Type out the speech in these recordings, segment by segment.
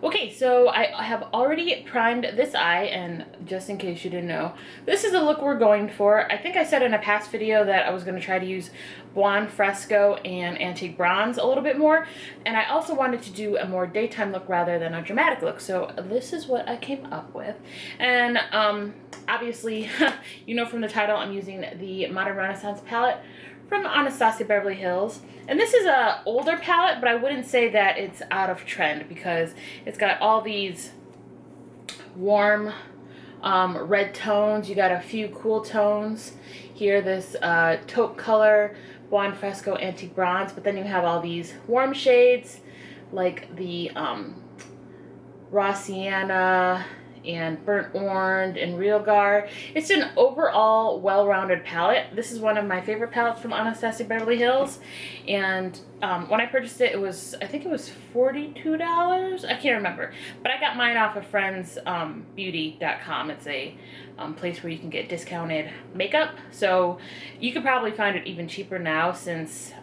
Okay, so I have already primed this eye, and just in case you didn't know, this is the look we're going for. I think I said in a past video that I was going to try to use blonde fresco and antique bronze a little bit more, and I also wanted to do a more daytime look rather than a dramatic look, so this is what I came up with. And obviously, you know from the title, I'm using the Modern Renaissance palette from Anastasia Beverly Hills. And this is a older palette, but I wouldn't say that it's out of trend because it's got all these warm red tones. You got a few cool tones here, this taupe color, blonde fresco, antique bronze, but then you have all these warm shades like the raw sienna and burnt orange and real gar. It's an overall well-rounded palette. This is one of my favorite palettes from Anastasia Beverly Hills, and when I purchased it, I think it was $42. I can't remember, but I got mine off of friendsbeauty.com. It's a place where you can get discounted makeup, so you could probably find it even cheaper now since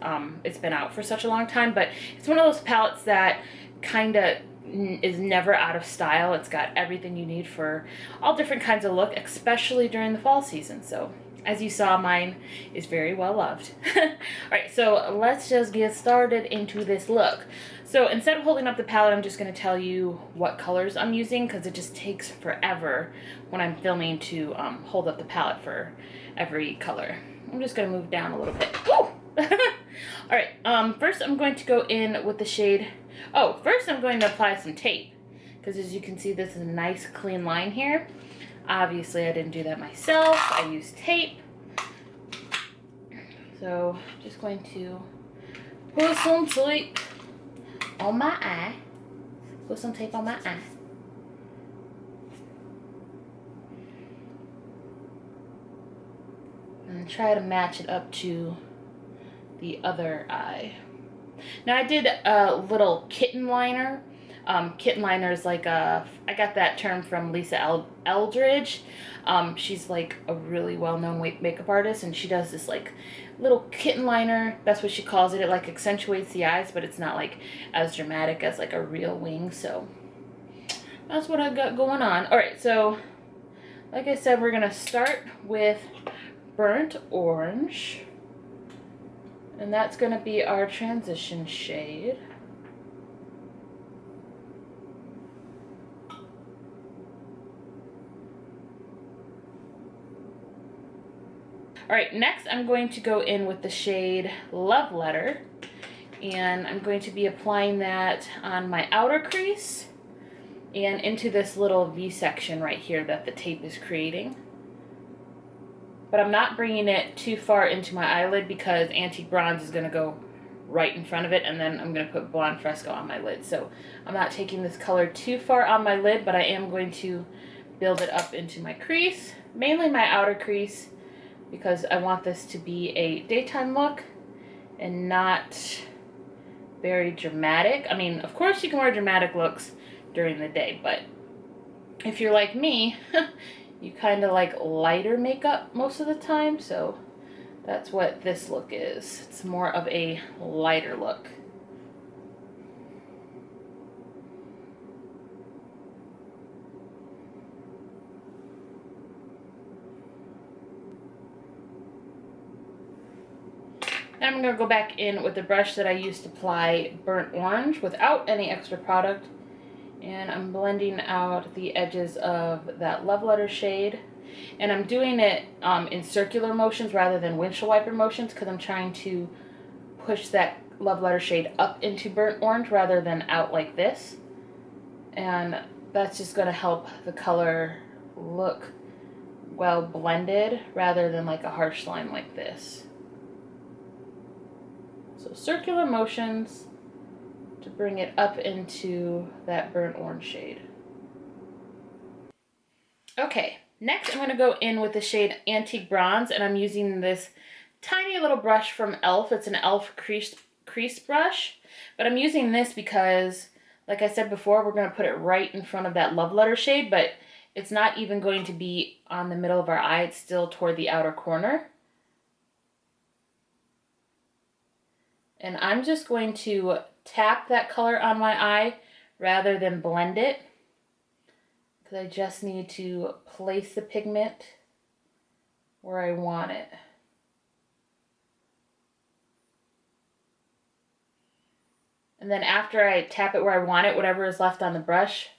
it's been out for such a long time. But it's one of those palettes that kind of is never out of style. It's got everything you need for all different kinds of look, especially during the fall season. So as you saw, mine is very well loved. Alright, so let's just get started into this look. So instead of holding up the palette, I'm just going to tell you what colors I'm using because it just takes forever when I'm filming to hold up the palette for every color. I'm just going to move down a little bit. Alright, first I'm going to go in with the shade. Oh, first I'm going to apply some tape because as you can see, this is a nice clean line here. Obviously I didn't do that myself. I used tape. So I'm just going to put some tape on my eye. Put some tape on my eye. And try to match it up to the other eye. Now I did a little kitten liner. Kitten liner is like I got that term from Lisa Eldridge. She's like a really well-known makeup artist, and she does this like little kitten liner. That's what she calls it. It like accentuates the eyes, but it's not like as dramatic as like a real wing. So that's what I got going on. All right, so like I said, we're gonna start with burnt orange. And that's going to be our transition shade. Alright, next I'm going to go in with the shade Love Letter. And I'm going to be applying that on my outer crease and into this little V section right here that the tape is creating. But I'm not bringing it too far into my eyelid because antique bronze is going to go right in front of it, and then I'm going to put blonde fresco on my lid. So I'm not taking this color too far on my lid, but I am going to build it up into my crease, mainly my outer crease, because I want this to be a daytime look and not very dramatic. I mean, of course you can wear dramatic looks during the day, but if you're like me, you kind of like lighter makeup most of the time, so that's what this look is. It's more of a lighter look. Now I'm going to go back in with the brush that I used to apply burnt orange without any extra product. And I'm blending out the edges of that Love Letter shade. And I'm doing it in circular motions rather than windshield wiper motions because I'm trying to push that Love Letter shade up into burnt orange rather than out like this. And that's just going to help the color look well blended rather than like a harsh line like this. So circular motions to bring it up into that burnt orange shade. Okay, next I'm going to go in with the shade Antique Bronze, and I'm using this tiny little brush from e.l.f. It's an e.l.f. crease brush, but I'm using this because, like I said before, we're going to put it right in front of that Love Letter shade, but it's not even going to be on the middle of our eye. It's still toward the outer corner. And I'm just going to tap that color on my eye rather than blend it, because I just need to place the pigment where I want it. And then after I tap it where I want it, whatever is left on the brush,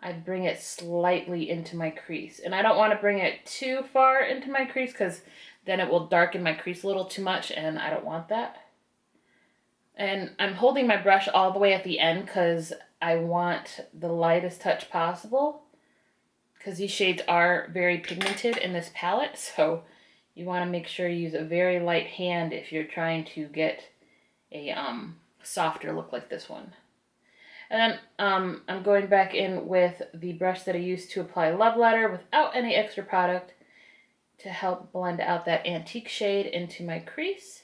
I bring it slightly into my crease. And I don't want to bring it too far into my crease because then it will darken my crease a little too much, and I don't want that. And I'm holding my brush all the way at the end because I want the lightest touch possible, because these shades are very pigmented in this palette, so you want to make sure you use a very light hand if you're trying to get a softer look like this one. And then I'm going back in with the brush that I used to apply Love Letter without any extra product to help blend out that antique shade into my crease.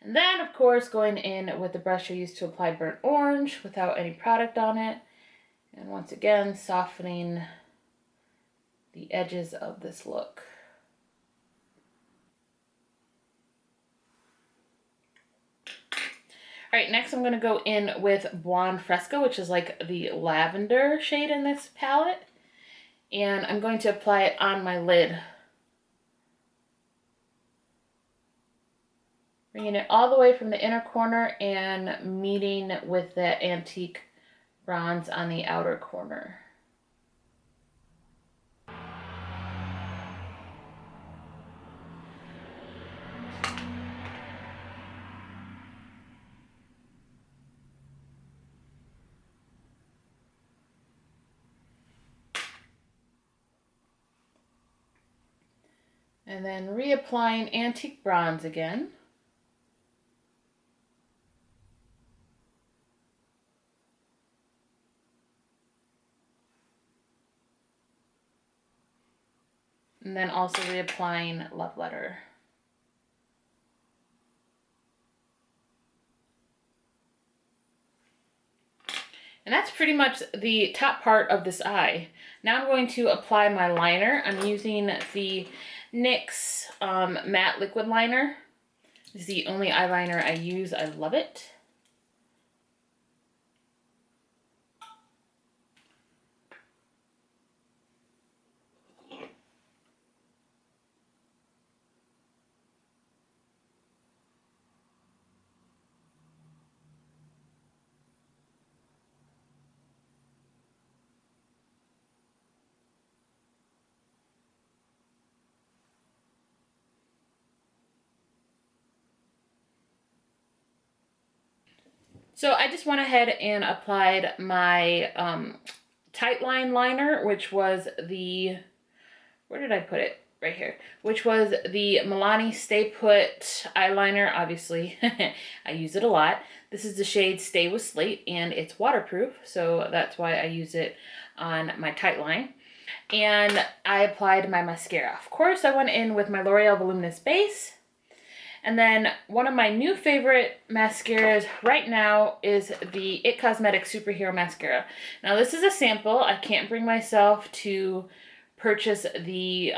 And then, of course, going in with the brush I used to apply Burnt Orange without any product on it. And once again, softening the edges of this look. All right, next I'm going to go in with Buon Fresco, which is like the lavender shade in this palette. And I'm going to apply it on my lid. Bringing it all the way from the inner corner and meeting with that antique bronze on the outer corner. And then reapplying antique bronze again. And then also reapplying Love Letter. And that's pretty much the top part of this eye. Now I'm going to apply my liner. I'm using the NYX matte liquid liner. This is the only eyeliner I use. I love it. So I just went ahead and applied my tight line liner, which was the, where did I put it? Right here, which was the Milani Stay Put eyeliner. Obviously, I use it a lot. This is the shade Stay with Slate, and it's waterproof, so that's why I use it on my tight line. And I applied my mascara. Of course, I went in with my L'Oreal Voluminous Base. And then one of my new favorite mascaras right now is the IT Cosmetics Superhero Mascara. Now this is a sample. I can't bring myself to purchase the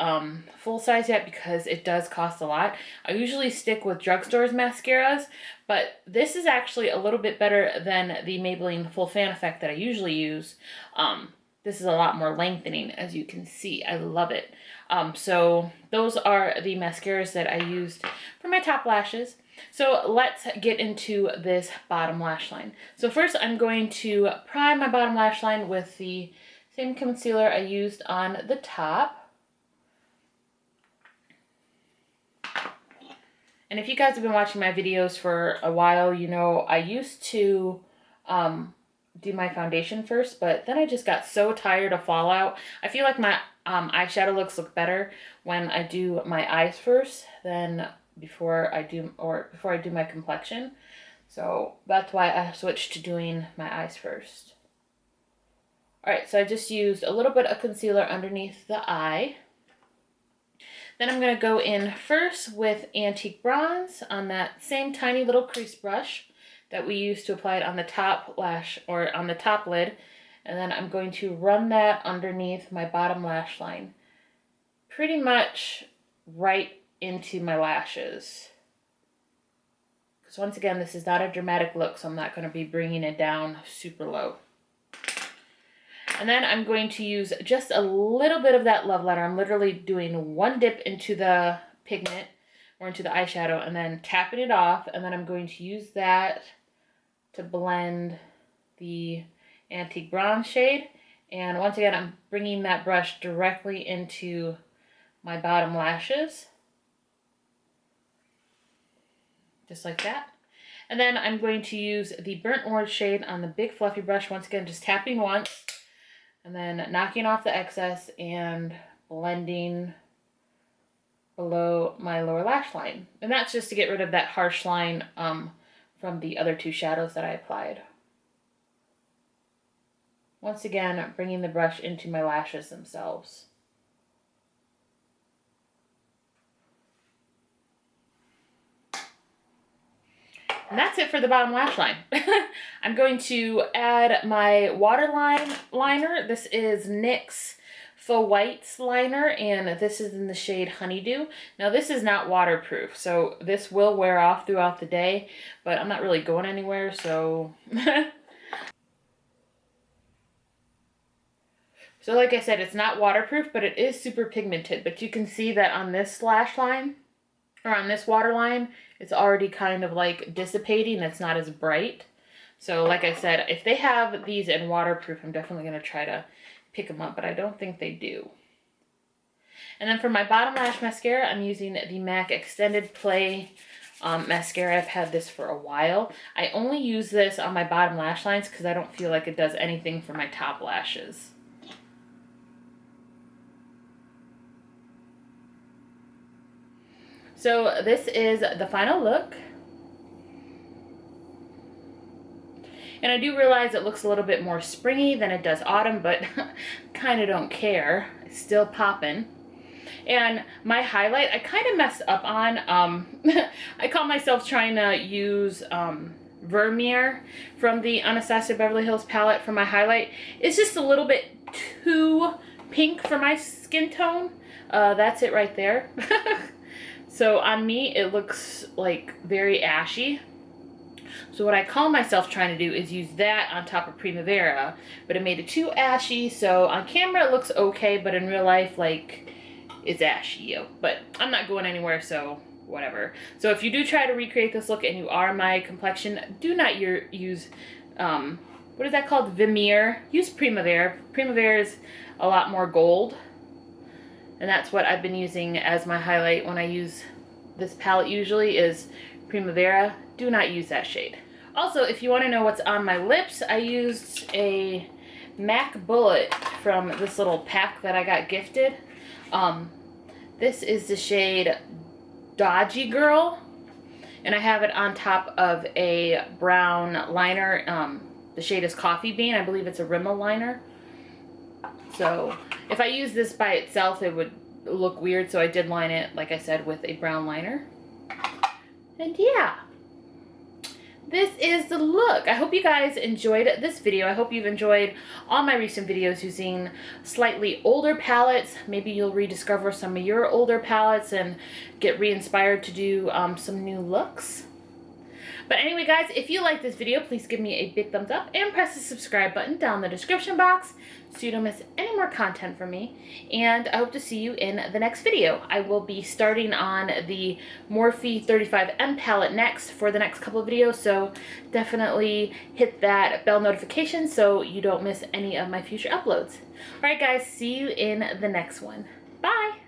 full size yet because it does cost a lot. I usually stick with drugstores mascaras, but this is actually a little bit better than the Maybelline Full Fan Effect that I usually use. This is a lot more lengthening, as you can see. I love it. So those are the mascaras that I used for my top lashes. So let's get into this bottom lash line. So first I'm going to prime my bottom lash line with the same concealer I used on the top. And if you guys have been watching my videos for a while, you know I used to do my foundation first, but then I just got so tired of fallout. I feel like my eyeshadow looks look better when I do my eyes first than before I do my complexion. So that's why I switched to doing my eyes first. Alright, so I just used a little bit of concealer underneath the eye. Then I'm going to go in first with Antique Bronze on that same tiny little crease brush that we used to apply it on the top lash, or on the top lid. And then I'm going to run that underneath my bottom lash line, pretty much right into my lashes. because once again, this is not a dramatic look, so I'm not going to be bringing it down super low. And then I'm going to use just a little bit of that Love Letter. I'm literally doing one dip into the pigment or into the eyeshadow and then tapping it off. And then I'm going to use that to blend the Antique Bronze shade. And once again, I'm bringing that brush directly into my bottom lashes. Just like that. And then I'm going to use the Burnt Orange shade on the big fluffy brush. Once again, just tapping once. And then knocking off the excess and blending below my lower lash line. And that's just to get rid of that harsh line from the other two shadows that I applied. Once again, bringing the brush into my lashes themselves. And that's it for the bottom lash line. I'm going to add my waterline liner. This is NYX Faux Whites liner, and this is in the shade Honeydew. Now, this is not waterproof, so this will wear off throughout the day, but I'm not really going anywhere, so... So like I said, it's not waterproof, but it is super pigmented. But you can see that on this lash line, or on this waterline, it's already kind of like dissipating. It's not as bright. So like I said, if they have these in waterproof, I'm definitely going to try to pick them up, but I don't think they do. And then for my bottom lash mascara, I'm using the MAC Extended Play mascara. I've had this for a while. I only use this on my bottom lash lines because I don't feel like it does anything for my top lashes. So this is the final look. And I do realize it looks a little bit more springy than it does autumn, but kind of don't care. It's still popping. And my highlight, I kind of messed up on. I caught myself trying to use Vermeer from the Anastasia Beverly Hills palette for my highlight. It's just a little bit too pink for my skin tone. That's it right there. So on me, it looks like very ashy. So what I call myself trying to do is use that on top of Primavera, but it made it too ashy. So on camera, it looks okay, but in real life, like, it's ashy. But I'm not going anywhere, so whatever. So if you do try to recreate this look and you are my complexion, do not use, what is that called? Vermeer. Use Primavera. Primavera is a lot more gold. And that's what I've been using as my highlight when I use this palette usually is Primavera. Do not use that shade. Also, if you want to know what's on my lips, I used a MAC Bullet from this little pack that I got gifted. This is the shade Dodgy Girl. And I have it on top of a brown liner. The shade is Coffee Bean. I believe it's a Rimmel liner. So if I use this by itself, it would look weird. So I did line it, like I said, with a brown liner. And yeah, this is the look. I hope you guys enjoyed this video. I hope you've enjoyed all my recent videos using slightly older palettes. Maybe you'll rediscover some of your older palettes and get re-inspired to do some new looks. But anyway, guys, if you like this video, please give me a big thumbs up and press the subscribe button down in the description box so you don't miss any more content from me. And I hope to see you in the next video. I will be starting on the Morphe 35M palette next for the next couple of videos, so definitely hit that bell notification so you don't miss any of my future uploads. Alright guys, see you in the next one. Bye!